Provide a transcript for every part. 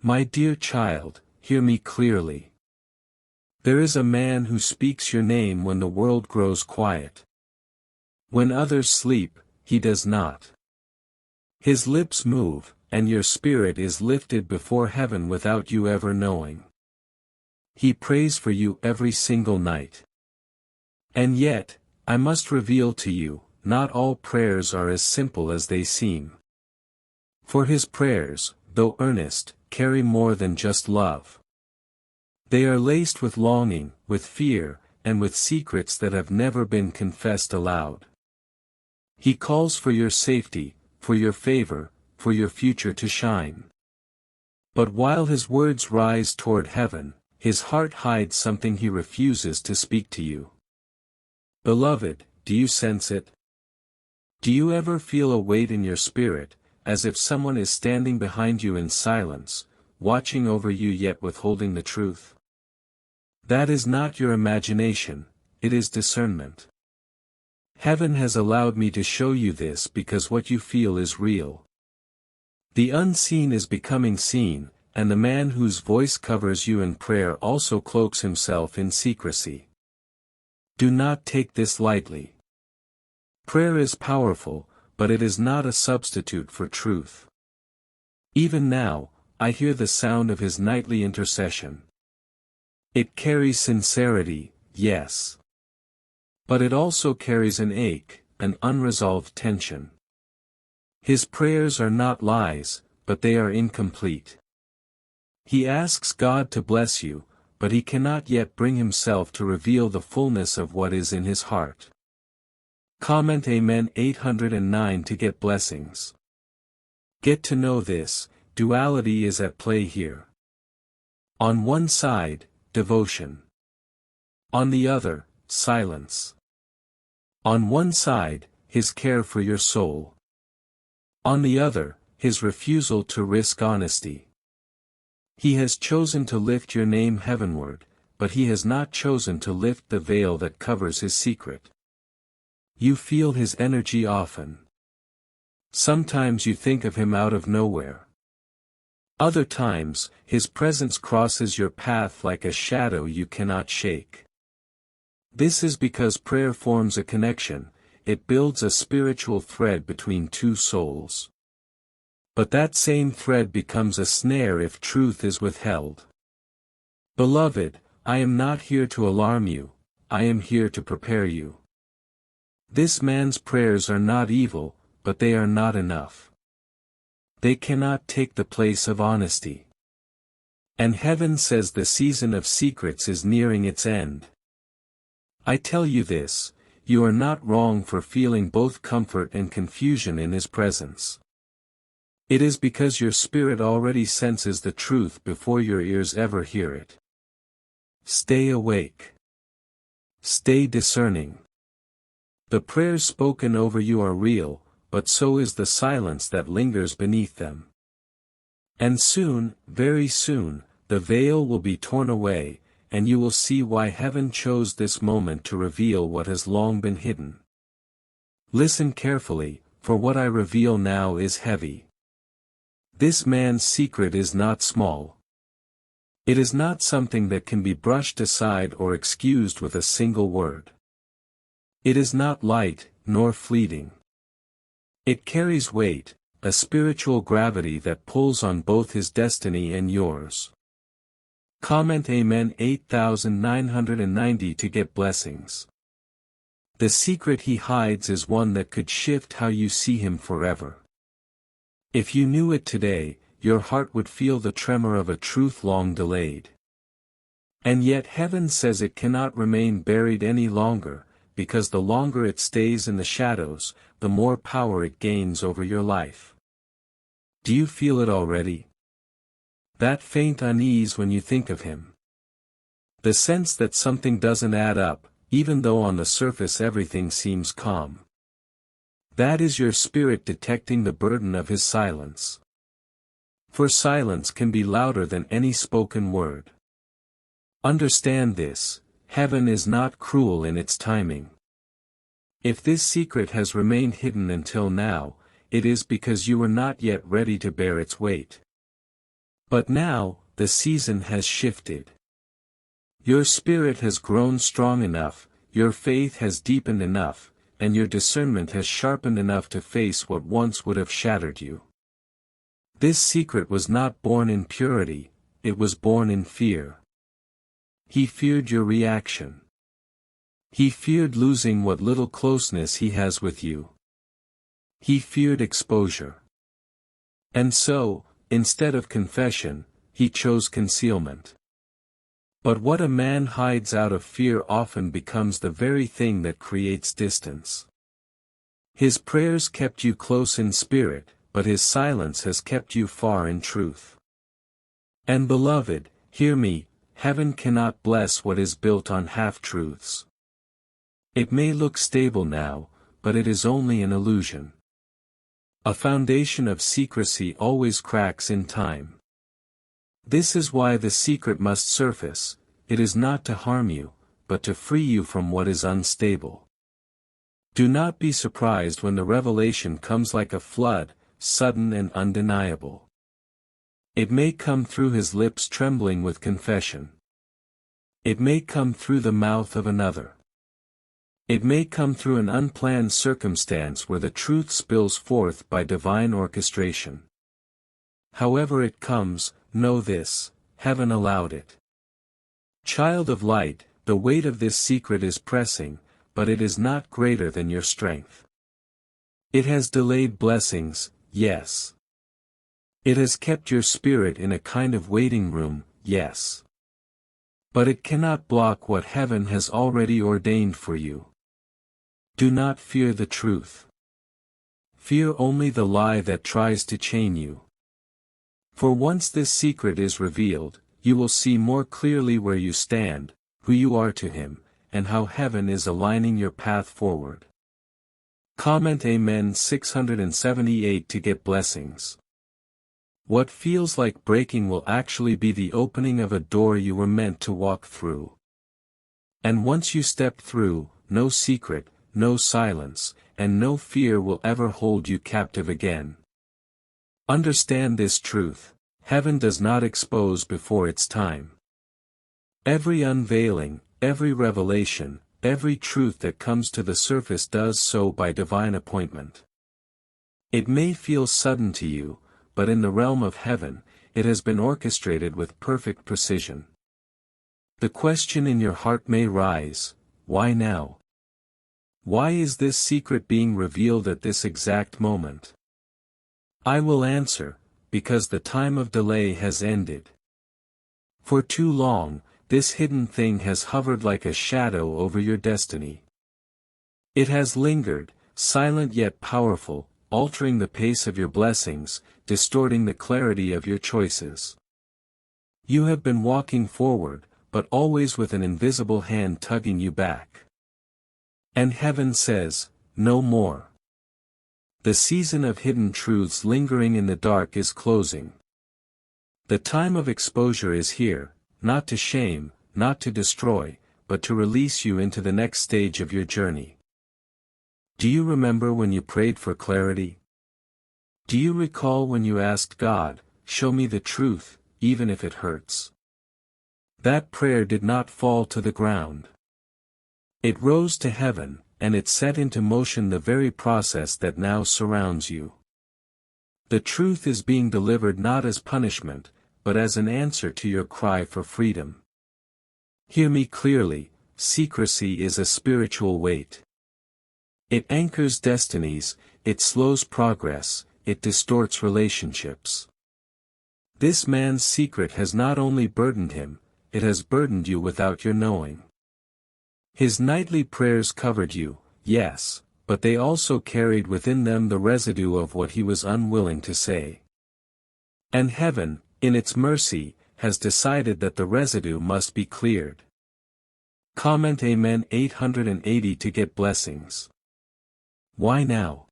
My dear child, hear me clearly. There is a man who speaks your name when the world grows quiet. When others sleep, he does not. His lips move, and your spirit is lifted before heaven without you ever knowing. He prays for you every single night. And yet, I must reveal to you, not all prayers are as simple as they seem. For his prayers, though earnest, carry more than just love. They are laced with longing, with fear, and with secrets that have never been confessed aloud. He calls for your safety, for your favor, for your future to shine. But while his words rise toward heaven, his heart hides something he refuses to speak to you. Beloved, do you sense it? Do you ever feel a weight in your spirit, as if someone is standing behind you in silence, watching over you yet withholding the truth? That is not your imagination, it is discernment. Heaven has allowed me to show you this because what you feel is real. The unseen is becoming seen, and the man whose voice covers you in prayer also cloaks himself in secrecy. Do not take this lightly. Prayer is powerful, but it is not a substitute for truth. Even now, I hear the sound of his nightly intercession. It carries sincerity, yes. But it also carries an ache, an unresolved tension. His prayers are not lies, but they are incomplete. He asks God to bless you, but he cannot yet bring himself to reveal the fullness of what is in his heart. Comment Amen 809 to get blessings. Get to know this, duality is at play here. On one side, devotion. On the other, silence. On one side, his care for your soul. On the other, his refusal to risk honesty. He has chosen to lift your name heavenward, but he has not chosen to lift the veil that covers his secret. You feel his energy often. Sometimes you think of him out of nowhere. Other times, his presence crosses your path like a shadow you cannot shake. This is because prayer forms a connection, it builds a spiritual thread between two souls. But that same thread becomes a snare if truth is withheld. Beloved, I am not here to alarm you, I am here to prepare you. This man's prayers are not evil, but they are not enough. They cannot take the place of honesty. And heaven says the season of secrets is nearing its end. I tell you this, you are not wrong for feeling both comfort and confusion in his presence. It is because your spirit already senses the truth before your ears ever hear it. Stay awake. Stay discerning. The prayers spoken over you are real, but so is the silence that lingers beneath them. And soon, very soon, the veil will be torn away, and you will see why heaven chose this moment to reveal what has long been hidden. Listen carefully, for what I reveal now is heavy. This man's secret is not small. It is not something that can be brushed aside or excused with a single word. It is not light, nor fleeting. It carries weight, a spiritual gravity that pulls on both his destiny and yours. Comment Amen 8990 to get blessings. The secret he hides is one that could shift how you see him forever. If you knew it today, your heart would feel the tremor of a truth long delayed. And yet heaven says it cannot remain buried any longer, because the longer it stays in the shadows, the more power it gains over your life. Do you feel it already? That faint unease when you think of him. The sense that something doesn't add up, even though on the surface everything seems calm. That is your spirit detecting the burden of his silence. For silence can be louder than any spoken word. Understand this, heaven is not cruel in its timing. If this secret has remained hidden until now, it is because you were not yet ready to bear its weight. But now, the season has shifted. Your spirit has grown strong enough, your faith has deepened enough, and your discernment has sharpened enough to face what once would have shattered you. This secret was not born in purity, it was born in fear. He feared your reaction. He feared losing what little closeness he has with you. He feared exposure. And so, instead of confession, he chose concealment. But what a man hides out of fear often becomes the very thing that creates distance. His prayers kept you close in spirit, but his silence has kept you far in truth. And beloved, hear me, heaven cannot bless what is built on half-truths. It may look stable now, but it is only an illusion. A foundation of secrecy always cracks in time. This is why the secret must surface. It is not to harm you, but to free you from what is unstable. Do not be surprised when the revelation comes like a flood, sudden and undeniable. It may come through his lips trembling with confession. It may come through the mouth of another. It may come through an unplanned circumstance where the truth spills forth by divine orchestration. However it comes, know this, heaven allowed it. Child of light, the weight of this secret is pressing, but it is not greater than your strength. It has delayed blessings, yes. It has kept your spirit in a kind of waiting room, yes. But it cannot block what heaven has already ordained for you. Do not fear the truth. Fear only the lie that tries to chain you. For once this secret is revealed, you will see more clearly where you stand, who you are to him, and how heaven is aligning your path forward. Comment Amen 678 to get blessings. What feels like breaking will actually be the opening of a door you were meant to walk through. And once you step through, no secret, no silence, and no fear will ever hold you captive again. Understand this truth, heaven does not expose before its time. Every unveiling, every revelation, every truth that comes to the surface does so by divine appointment. It may feel sudden to you, but in the realm of heaven, it has been orchestrated with perfect precision. The question in your heart may rise, why now? Why is this secret being revealed at this exact moment? I will answer, because the time of delay has ended. For too long, this hidden thing has hovered like a shadow over your destiny. It has lingered, silent yet powerful, altering the pace of your blessings, distorting the clarity of your choices. You have been walking forward, but always with an invisible hand tugging you back. And heaven says, no more. The season of hidden truths lingering in the dark is closing. The time of exposure is here, not to shame, not to destroy, but to release you into the next stage of your journey. Do you remember when you prayed for clarity? Do you recall when you asked God, show me the truth, even if it hurts? That prayer did not fall to the ground. It rose to heaven, and it set into motion the very process that now surrounds you. The truth is being delivered not as punishment, but as an answer to your cry for freedom. Hear me clearly, secrecy is a spiritual weight. It anchors destinies, it slows progress, it distorts relationships. This man's secret has not only burdened him, it has burdened you without your knowing. His nightly prayers covered you, yes, but they also carried within them the residue of what he was unwilling to say. And heaven, in its mercy, has decided that the residue must be cleared. Comment Amen 880 to get blessings. Why now?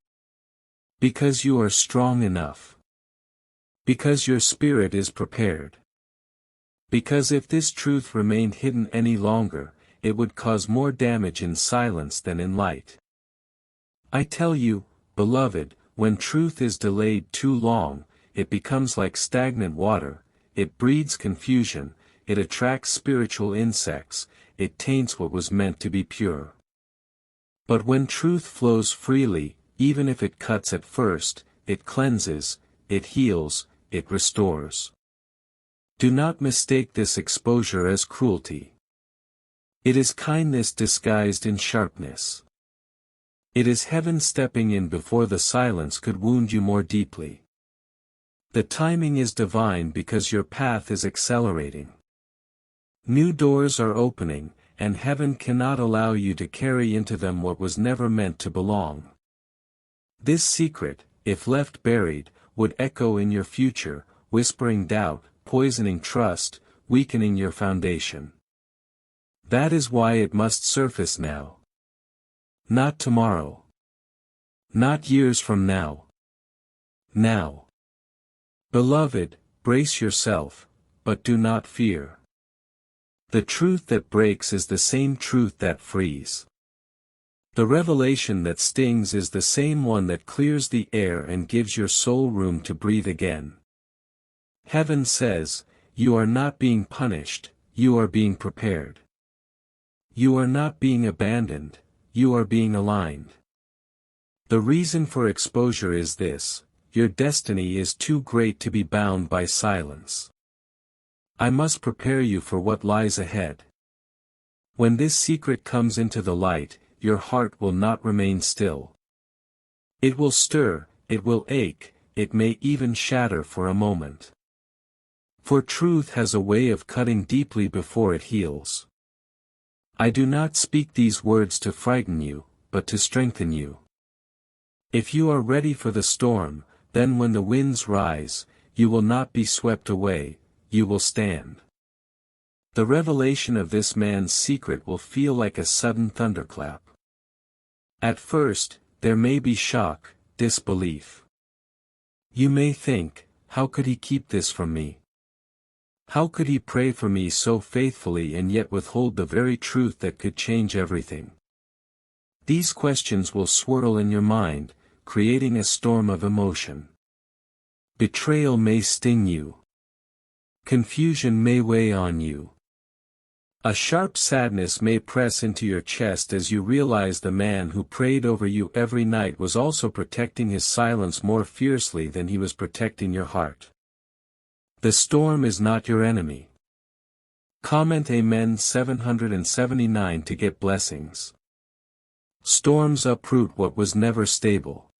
Because you are strong enough. Because your spirit is prepared. Because if this truth remained hidden any longer, it would cause more damage in silence than in light. I tell you, beloved, when truth is delayed too long, it becomes like stagnant water, it breeds confusion, it attracts spiritual insects, it taints what was meant to be pure. But when truth flows freely, even if it cuts at first, it cleanses, it heals, it restores. Do not mistake this exposure as cruelty. It is kindness disguised in sharpness. It is heaven stepping in before the silence could wound you more deeply. The timing is divine because your path is accelerating. New doors are opening, and heaven cannot allow you to carry into them what was never meant to belong. This secret, if left buried, would echo in your future, whispering doubt, poisoning trust, weakening your foundation. That is why it must surface now. Not tomorrow. Not years from now. Now. Beloved, brace yourself, but do not fear. The truth that breaks is the same truth that frees. The revelation that stings is the same one that clears the air and gives your soul room to breathe again. Heaven says, you are not being punished, you are being prepared. You are not being abandoned, you are being aligned. The reason for exposure is this: your destiny is too great to be bound by silence. I must prepare you for what lies ahead. When this secret comes into the light, your heart will not remain still. It will stir, it will ache, it may even shatter for a moment. For truth has a way of cutting deeply before it heals. I do not speak these words to frighten you, but to strengthen you. If you are ready for the storm, then when the winds rise, you will not be swept away, you will stand. The revelation of this man's secret will feel like a sudden thunderclap. At first, there may be shock, disbelief. You may think, how could he keep this from me? How could he pray for me so faithfully and yet withhold the very truth that could change everything? These questions will swirl in your mind, creating a storm of emotion. Betrayal may sting you. Confusion may weigh on you. A sharp sadness may press into your chest as you realize the man who prayed over you every night was also protecting his silence more fiercely than he was protecting your heart. The storm is not your enemy. Comment Amen 779 to get blessings. Storms uproot what was never stable.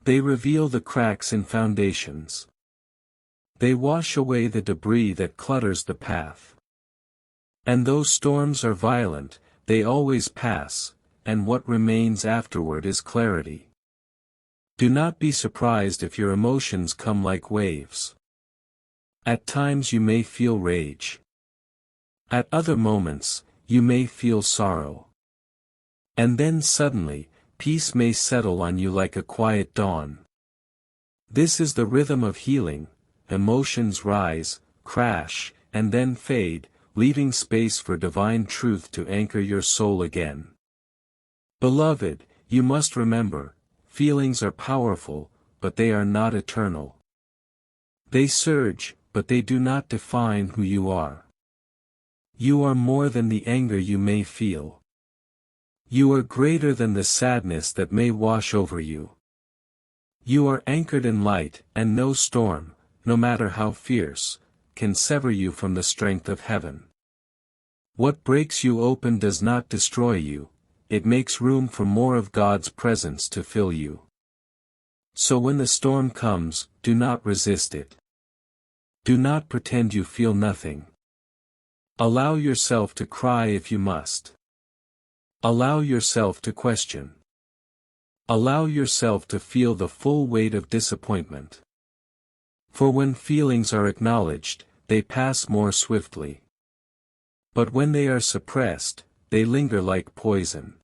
They reveal the cracks in foundations. They wash away the debris that clutters the path. And though storms are violent, they always pass, and what remains afterward is clarity. Do not be surprised if your emotions come like waves. At times you may feel rage. At other moments, you may feel sorrow. And then suddenly, peace may settle on you like a quiet dawn. This is the rhythm of healing. Emotions rise, crash, and then fade, leaving space for divine truth to anchor your soul again. Beloved, you must remember, feelings are powerful, but they are not eternal. They surge, but they do not define who you are. You are more than the anger you may feel. You are greater than the sadness that may wash over you. You are anchored in light, and no storm, no matter how fierce, can sever you from the strength of heaven. What breaks you open does not destroy you, it makes room for more of God's presence to fill you. So when the storm comes, do not resist it. Do not pretend you feel nothing. Allow yourself to cry if you must. Allow yourself to question. Allow yourself to feel the full weight of disappointment. For when feelings are acknowledged, they pass more swiftly. But when they are suppressed, they linger like poison.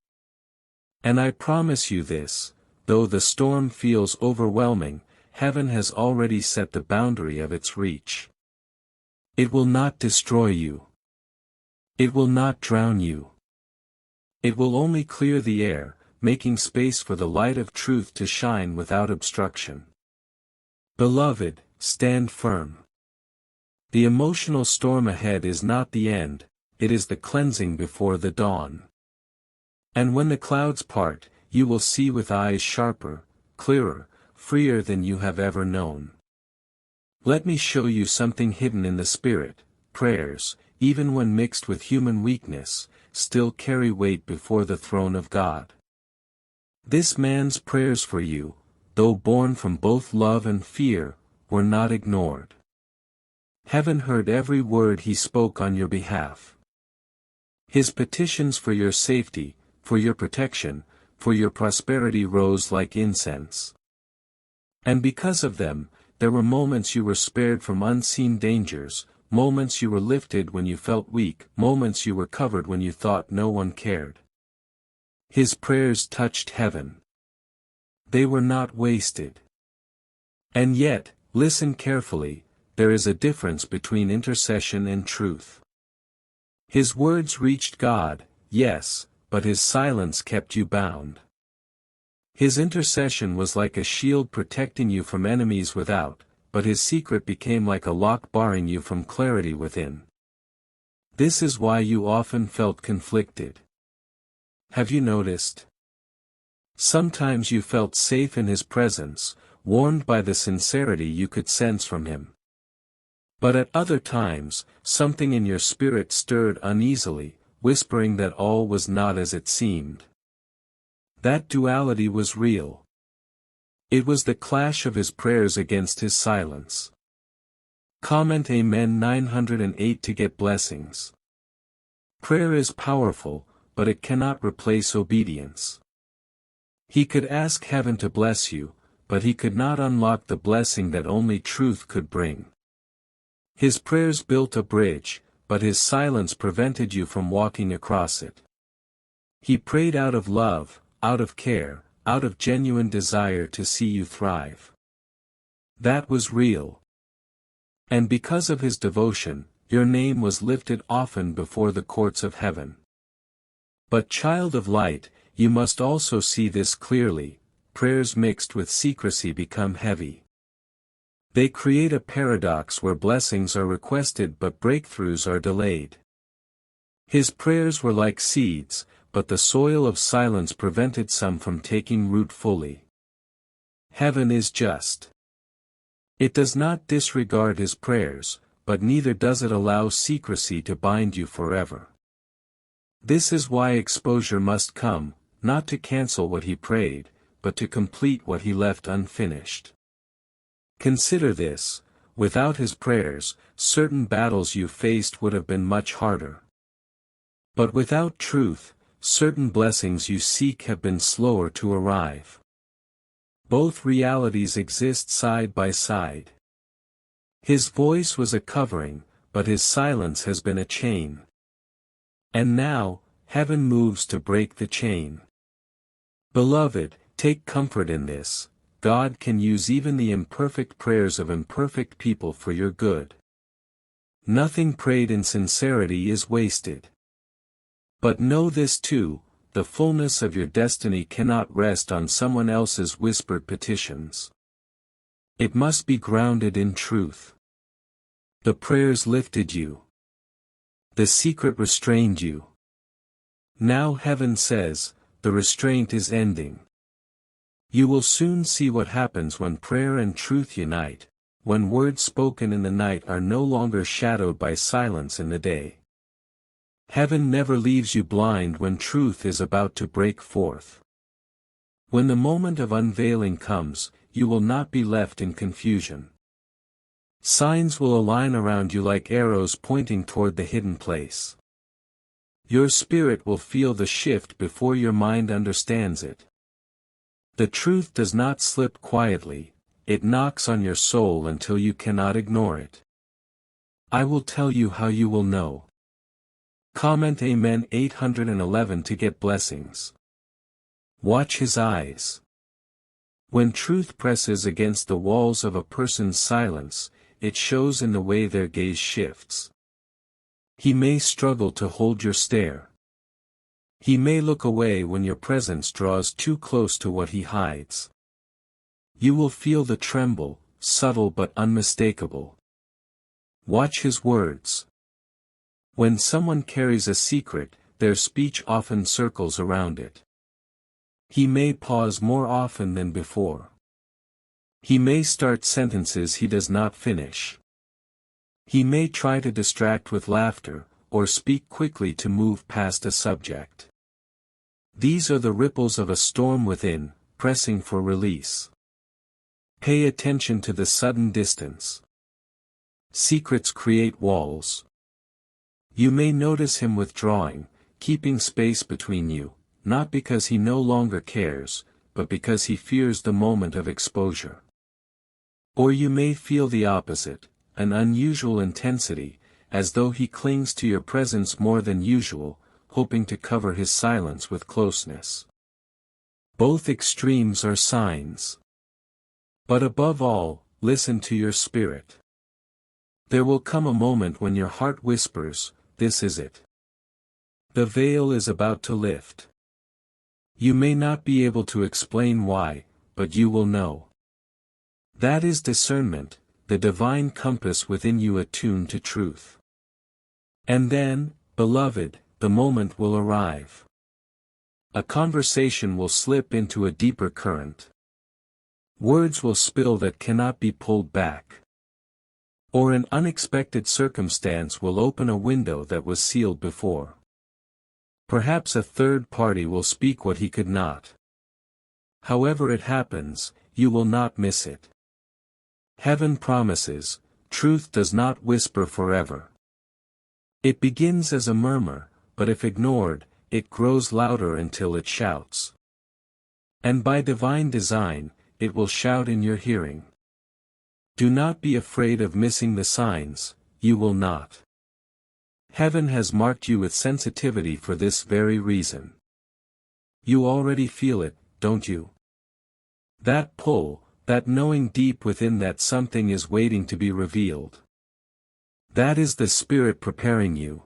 And I promise you this, though the storm feels overwhelming, heaven has already set the boundary of its reach. It will not destroy you. It will not drown you. It will only clear the air, making space for the light of truth to shine without obstruction. Beloved, stand firm. The emotional storm ahead is not the end, it is the cleansing before the dawn. And when the clouds part, you will see with eyes sharper, clearer, freer than you have ever known. Let me show you something hidden in the Spirit. Prayers, even when mixed with human weakness, still carry weight before the throne of God. This man's prayers for you, though born from both love and fear, were not ignored. Heaven heard every word he spoke on your behalf. His petitions for your safety, for your protection, for your prosperity rose like incense. And because of them, there were moments you were spared from unseen dangers, moments you were lifted when you felt weak, moments you were covered when you thought no one cared. His prayers touched heaven. They were not wasted. And yet, listen carefully, there is a difference between intercession and truth. His words reached God, yes, but his silence kept you bound. His intercession was like a shield protecting you from enemies without, but his secret became like a lock barring you from clarity within. This is why you often felt conflicted. Have you noticed? Sometimes you felt safe in his presence, warmed by the sincerity you could sense from him. But at other times, something in your spirit stirred uneasily, whispering that all was not as it seemed. That duality was real. It was the clash of his prayers against his silence. Comment Amen 908 to get blessings. Prayer is powerful, but it cannot replace obedience. He could ask heaven to bless you, but he could not unlock the blessing that only truth could bring. His prayers built a bridge, but his silence prevented you from walking across it. He prayed out of love, out of care, out of genuine desire to see you thrive. That was real. And because of his devotion, your name was lifted often before the courts of heaven. But child of light, you must also see this clearly, prayers mixed with secrecy become heavy. They create a paradox where blessings are requested but breakthroughs are delayed. His prayers were like seeds, but the soil of silence prevented some from taking root fully. Heaven is just. It does not disregard his prayers, but neither does it allow secrecy to bind you forever. This is why exposure must come, not to cancel what he prayed, but to complete what he left unfinished. Consider this, without his prayers, certain battles you faced would have been much harder. But without truth, certain blessings you seek have been slower to arrive. Both realities exist side by side. His voice was a covering, but his silence has been a chain. And now, heaven moves to break the chain. Beloved, take comfort in this, God can use even the imperfect prayers of imperfect people for your good. Nothing prayed in sincerity is wasted. But know this too, the fullness of your destiny cannot rest on someone else's whispered petitions. It must be grounded in truth. The prayers lifted you. The secret restrained you. Now heaven says, the restraint is ending. You will soon see what happens when prayer and truth unite, when words spoken in the night are no longer shadowed by silence in the day. Heaven never leaves you blind when truth is about to break forth. When the moment of unveiling comes, you will not be left in confusion. Signs will align around you like arrows pointing toward the hidden place. Your spirit will feel the shift before your mind understands it. The truth does not slip quietly, it knocks on your soul until you cannot ignore it. I will tell you how you will know. Comment Amen 811 to get blessings. Watch his eyes. When truth presses against the walls of a person's silence, it shows in the way their gaze shifts. He may struggle to hold your stare. He may look away when your presence draws too close to what he hides. You will feel the tremble, subtle but unmistakable. Watch his words. When someone carries a secret, their speech often circles around it. He may pause more often than before. He may start sentences he does not finish. He may try to distract with laughter, or speak quickly to move past a subject. These are the ripples of a storm within, pressing for release. Pay attention to the sudden distance. Secrets create walls. You may notice him withdrawing, keeping space between you, not because he no longer cares, but because he fears the moment of exposure. Or you may feel the opposite, an unusual intensity, as though he clings to your presence more than usual, hoping to cover his silence with closeness. Both extremes are signs. But above all, listen to your spirit. There will come a moment when your heart whispers, "This is it." The veil is about to lift. You may not be able to explain why, but you will know. That is discernment, the divine compass within you attuned to truth. And then, beloved, the moment will arrive. A conversation will slip into a deeper current. Words will spill that cannot be pulled back. Or an unexpected circumstance will open a window that was sealed before. Perhaps a third party will speak what he could not. However it happens, you will not miss it. Heaven promises, truth does not whisper forever. It begins as a murmur, but if ignored, it grows louder until it shouts. And by divine design, it will shout in your hearing. Do not be afraid of missing the signs, you will not. Heaven has marked you with sensitivity for this very reason. You already feel it, don't you? That pull, that knowing deep within that something is waiting to be revealed. That is the Spirit preparing you.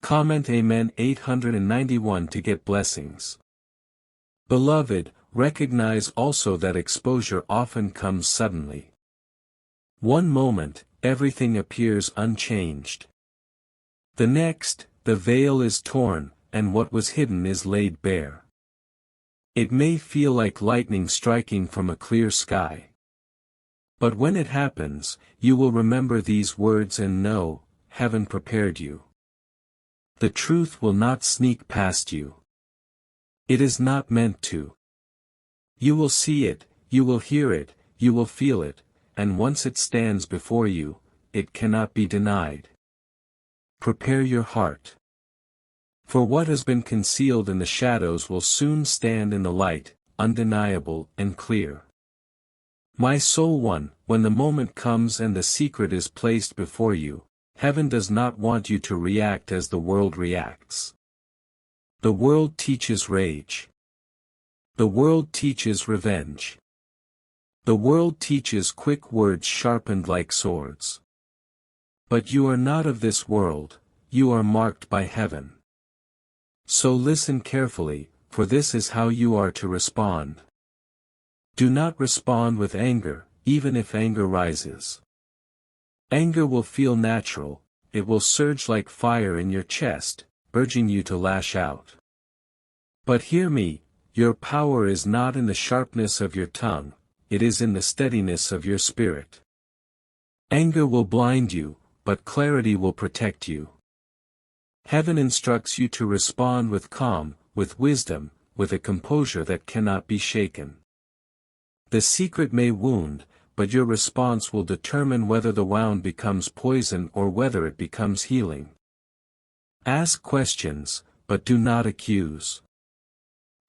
Comment Amen 891 to get blessings. Beloved, recognize also that exposure often comes suddenly. One moment, everything appears unchanged. The next, the veil is torn, and what was hidden is laid bare. It may feel like lightning striking from a clear sky. But when it happens, you will remember these words and know, heaven prepared you. The truth will not sneak past you. It is not meant to. You will see it, you will hear it, you will feel it, and once it stands before you, it cannot be denied. Prepare your heart. For what has been concealed in the shadows will soon stand in the light, undeniable and clear. My soul one, when the moment comes and the secret is placed before you, heaven does not want you to react as the world reacts. The world teaches rage. The world teaches revenge. The world teaches quick words sharpened like swords. But you are not of this world, you are marked by heaven. So listen carefully, for this is how you are to respond. Do not respond with anger, even if anger rises. Anger will feel natural, it will surge like fire in your chest, urging you to lash out. But hear me, your power is not in the sharpness of your tongue, it is in the steadiness of your spirit. Anger will blind you, but clarity will protect you. Heaven instructs you to respond with calm, with wisdom, with a composure that cannot be shaken. The secret may wound, but your response will determine whether the wound becomes poison or whether it becomes healing. Ask questions, but do not accuse.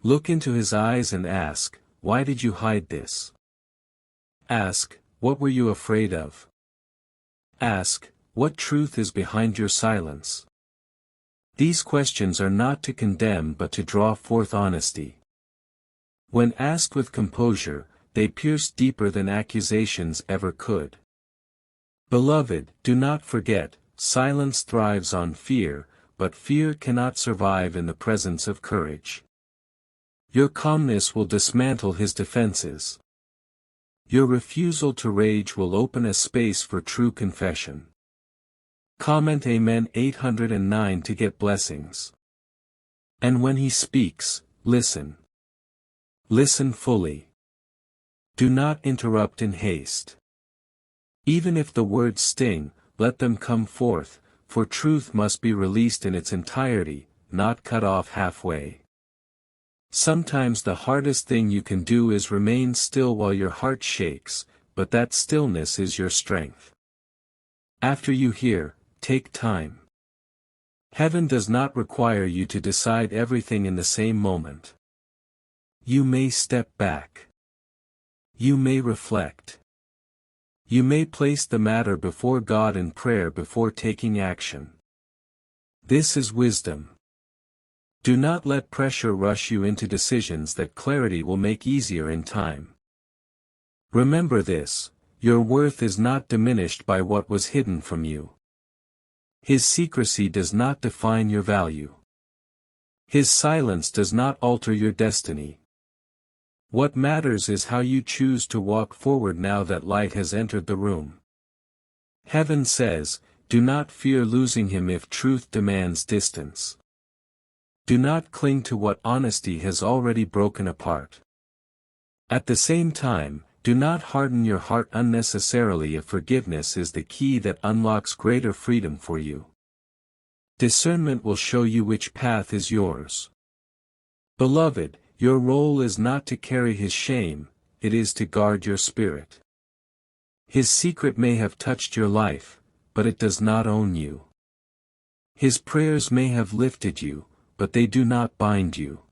Look into his eyes and ask, why did you hide this? Ask, what were you afraid of? Ask, what truth is behind your silence? These questions are not to condemn but to draw forth honesty. When asked with composure, they pierce deeper than accusations ever could. Beloved, do not forget, silence thrives on fear, but fear cannot survive in the presence of courage. Your calmness will dismantle his defenses. Your refusal to rage will open a space for true confession. Comment Amen 809 to get blessings. And when he speaks, listen. Listen fully. Do not interrupt in haste. Even if the words sting, let them come forth, for truth must be released in its entirety, not cut off halfway. Sometimes the hardest thing you can do is remain still while your heart shakes, but that stillness is your strength. After you hear, take time. Heaven does not require you to decide everything in the same moment. You may step back. You may reflect. You may place the matter before God in prayer before taking action. This is wisdom. Do not let pressure rush you into decisions that clarity will make easier in time. Remember this, your worth is not diminished by what was hidden from you. His secrecy does not define your value. His silence does not alter your destiny. What matters is how you choose to walk forward now that light has entered the room. Heaven says, do not fear losing him if truth demands distance. Do not cling to what honesty has already broken apart. At the same time, do not harden your heart unnecessarily if forgiveness is the key that unlocks greater freedom for you. Discernment will show you which path is yours. Beloved, your role is not to carry his shame, it is to guard your spirit. His secret may have touched your life, but it does not own you. His prayers may have lifted you, but they do not bind you.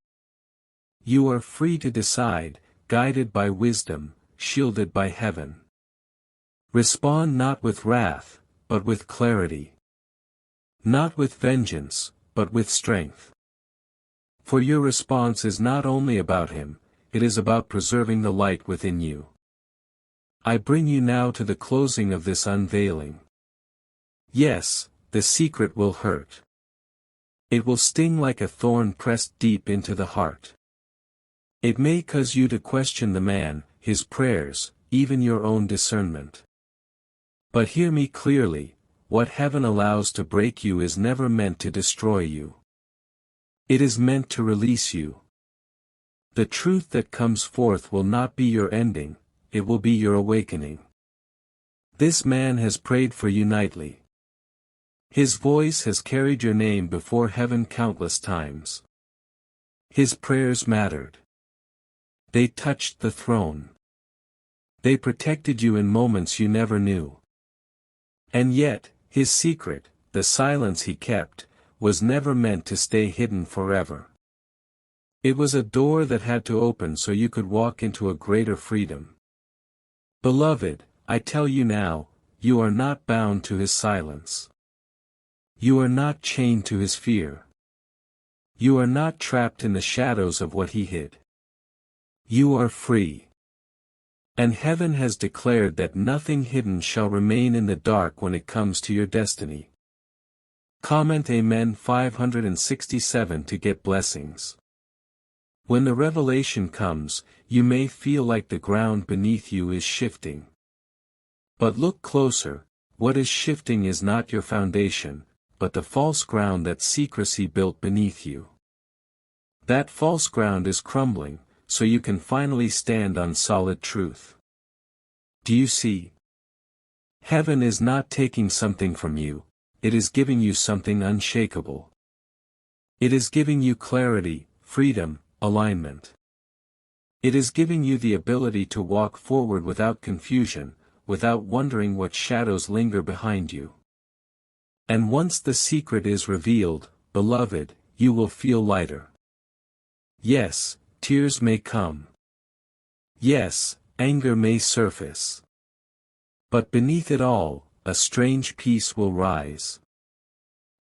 You are free to decide, guided by wisdom, shielded by heaven. Respond not with wrath, but with clarity. Not with vengeance, but with strength. For your response is not only about him, it is about preserving the light within you. I bring you now to the closing of this unveiling. Yes, the secret will hurt. It will sting like a thorn pressed deep into the heart. It may cause you to question the man, his prayers, even your own discernment. But hear me clearly, what heaven allows to break you is never meant to destroy you. It is meant to release you. The truth that comes forth will not be your ending, it will be your awakening. This man has prayed for you nightly. His voice has carried your name before heaven countless times. His prayers mattered. They touched the throne. They protected you in moments you never knew. And yet, his secret, the silence he kept, was never meant to stay hidden forever. It was a door that had to open so you could walk into a greater freedom. Beloved, I tell you now, you are not bound to his silence. You are not chained to his fear. You are not trapped in the shadows of what he hid. You are free. And heaven has declared that nothing hidden shall remain in the dark when it comes to your destiny. Comment Amen 567 to get blessings. When the revelation comes, you may feel like the ground beneath you is shifting. But look closer, what is shifting is not your foundation, but the false ground that secrecy built beneath you. That false ground is crumbling, so you can finally stand on solid truth. Do you see? Heaven is not taking something from you, it is giving you something unshakable. It is giving you clarity, freedom, alignment. It is giving you the ability to walk forward without confusion, without wondering what shadows linger behind you. And once the secret is revealed, beloved, you will feel lighter. Yes, tears may come. Yes, anger may surface. But beneath it all, a strange peace will rise.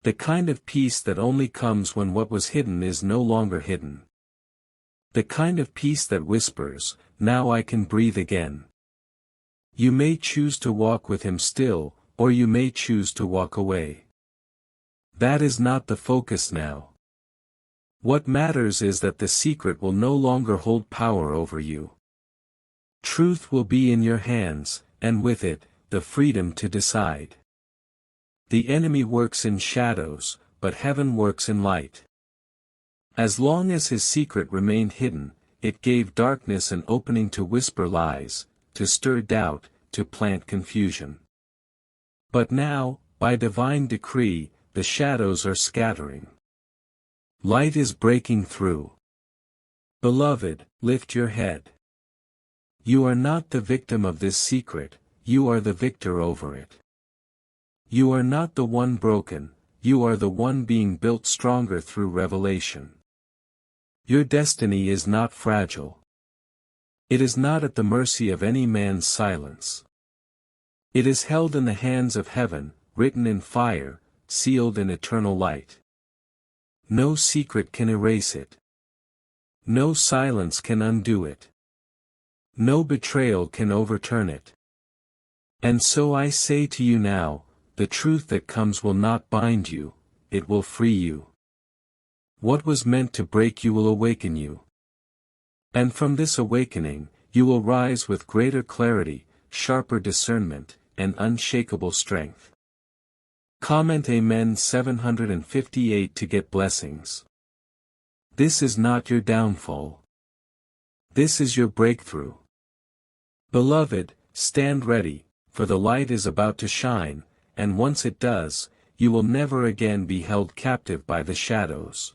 The kind of peace that only comes when what was hidden is no longer hidden. The kind of peace that whispers, now I can breathe again. You may choose to walk with him still, or you may choose to walk away. That is not the focus now. What matters is that the secret will no longer hold power over you. Truth will be in your hands, and with it, the freedom to decide. The enemy works in shadows, but heaven works in light. As long as his secret remained hidden, it gave darkness an opening to whisper lies, to stir doubt, to plant confusion. But now, by divine decree, the shadows are scattering. Light is breaking through. Beloved, lift your head. You are not the victim of this secret, you are the victor over it. You are not the one broken, you are the one being built stronger through revelation. Your destiny is not fragile. It is not at the mercy of any man's silence. It is held in the hands of heaven, written in fire, sealed in eternal light. No secret can erase it. No silence can undo it. No betrayal can overturn it. And so I say to you now, the truth that comes will not bind you, it will free you. What was meant to break you will awaken you. And from this awakening, you will rise with greater clarity, sharper discernment, and unshakable strength. Comment Amen 758 to get blessings. This is not your downfall. This is your breakthrough. Beloved, stand ready, for the light is about to shine, and once it does, you will never again be held captive by the shadows.